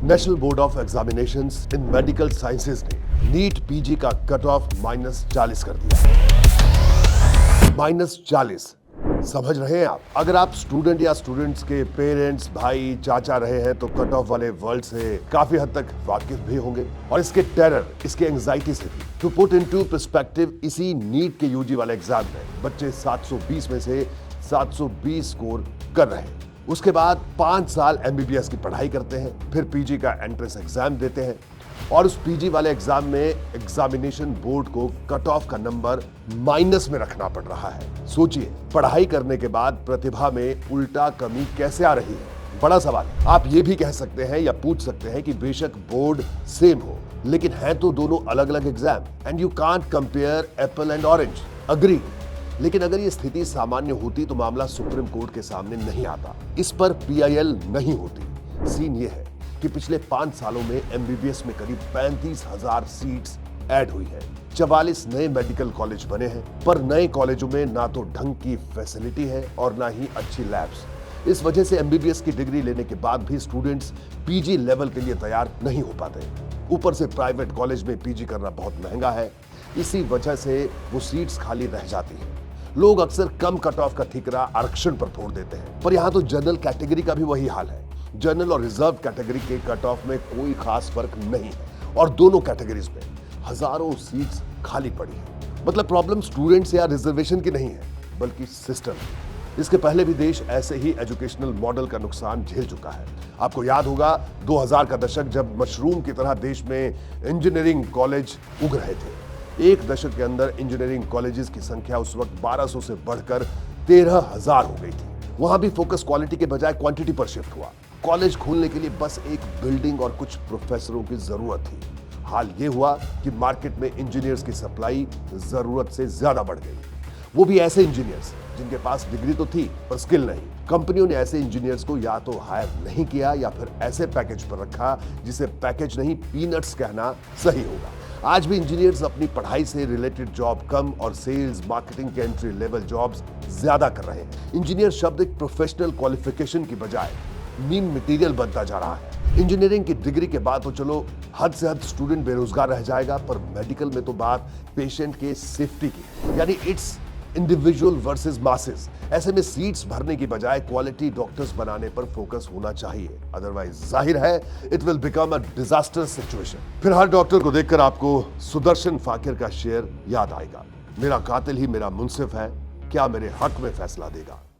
National board of examinations in medical sciences ने NEET PG का cut off -40 कर दिया। -40 समझ रहे हैं आप? अगर आप स्टूडेंट या स्टूडेंट्स के पेरेंट्स, भाई, चाचा रहे हैं तो कट ऑफ वाले वर्ल्ड से काफी हद तक वाकिफ भी होंगे और इसके टेरर, इसके एंजाइटी से भी। टू पुट इनटू पर्सपेक्टिव, इसी नीट के यूजी वाले एग्जाम में बच्चे 720 में से 720 स्कोर कर रहे हैं। उसके बाद 5 साल एमबीबीएस की पढ़ाई करते हैं, फिर पीजी का एंट्रेंस एग्जाम देते हैं और उस पीजी वाले एग्जाम में एग्जामिनेशन बोर्ड को कट ऑफ का नंबर माइनस में रखना पड़ रहा है। सोचिए, पढ़ाई करने के बाद प्रतिभा में उल्टा कमी कैसे आ रही है? बड़ा सवाल। आप ये भी कह सकते हैं या पूछ सकते हैं कि बेशक बोर्ड सेम हो, लेकिन है तो दोनों अलग अलग exam and you can't compare Apple and orange. Agree. लेकिन अगर ये स्थिति सामान्य होती तो मामला सुप्रीम कोर्ट के सामने नहीं आता, इस पर पीआईएल नहीं होती। सीन ये है कि पिछले 5 सालों में एमबीबीएस में करीब 35,000 सीट्स ऐड हुई है। 44 नए मेडिकल कॉलेज बने हैं, पर नए कॉलेजों में ना तो ढंग की फैसिलिटी है और ना ही अच्छी लैब्स। इस वजह से एमबीबीएस की डिग्री लेने के बाद भी स्टूडेंट्स पीजी लेवल के लिए तैयार नहीं हो पाते। ऊपर से प्राइवेट कॉलेज में पीजी करना बहुत महंगा है, इसी वजह से वो सीट्स खाली रह जाती हैं। लोग अक्सर कम कट ऑफ का ठिकरा आरक्षण पर फोड़ देते हैं, पर यहाँ तो जनरल कैटेगरी का भी वही हाल है। जनरल और रिजर्व कैटेगरी के कट ऑफ में कोई खास फर्क नहीं है और दोनों कैटेगरीज में हजारों सीट्स खाली पड़ी है। मतलब प्रॉब्लम स्टूडेंट्स या रिजर्वेशन की नहीं है, बल्कि सिस्टम। इसके पहले भी देश ऐसे ही एजुकेशनल मॉडल का नुकसान झेल चुका है। आपको याद होगा 2000 का दशक, जब मशरूम की तरह देश में इंजीनियरिंग कॉलेज उग रहे थे। एक दशक के अंदर इंजीनियरिंग कॉलेजेस की संख्या उस वक्त 1200 से बढ़कर 13,000 हो गई थी। वहां भी फोकस क्वालिटी के बजाय क्वांटिटी पर शिफ्ट हुआ। कॉलेज खोलने के लिए बस एक बिल्डिंग और कुछ प्रोफेसरों की जरूरत थी। हाल ये हुआ कि मार्केट में इंजीनियर्स की सप्लाई जरूरत से ज्यादा बढ़ गई, वो भी ऐसे इंजीनियर्स जिनके पास डिग्री तो थी पर स्किल नहीं। कंपनियों ने ऐसे इंजीनियर्स को या तो हायर नहीं किया या फिर ऐसे पैकेज पर रखा जिसे पैकेज नहीं, पीनट्स कहना सही होगा। आज भी इंजीनियर्स अपनी पढ़ाई से रिलेटेड जॉब कम और सेल्स, मार्केटिंग के एंट्री लेवल जॉब्स ज्यादा कर रहे हैं। इंजीनियर शब्द एक प्रोफेशनल क्वालिफिकेशन की बजाय मीन मटेरियल बनता जा रहा है। इंजीनियरिंग की डिग्री के बाद तो चलो हद से हद स्टूडेंट बेरोजगार रह जाएगा, पर मेडिकल में तो बात पेशेंट के सेफ्टी की, यानी इट्स इंडिविजुअल वर्सेस मासेस। ऐसे में सीट्स भरने की बजाय क्वालिटी डॉक्टर्स बनाने पर फोकस होना चाहिए, अदरवाइज जाहिर है it will become a disasters situation. फिर हर डॉक्टर को देखकर आपको सुदर्शन फाकिर का शेर याद आएगा, मेरा कातिल ही मेरा मुंसिफ है, क्या मेरे हक में फैसला देगा।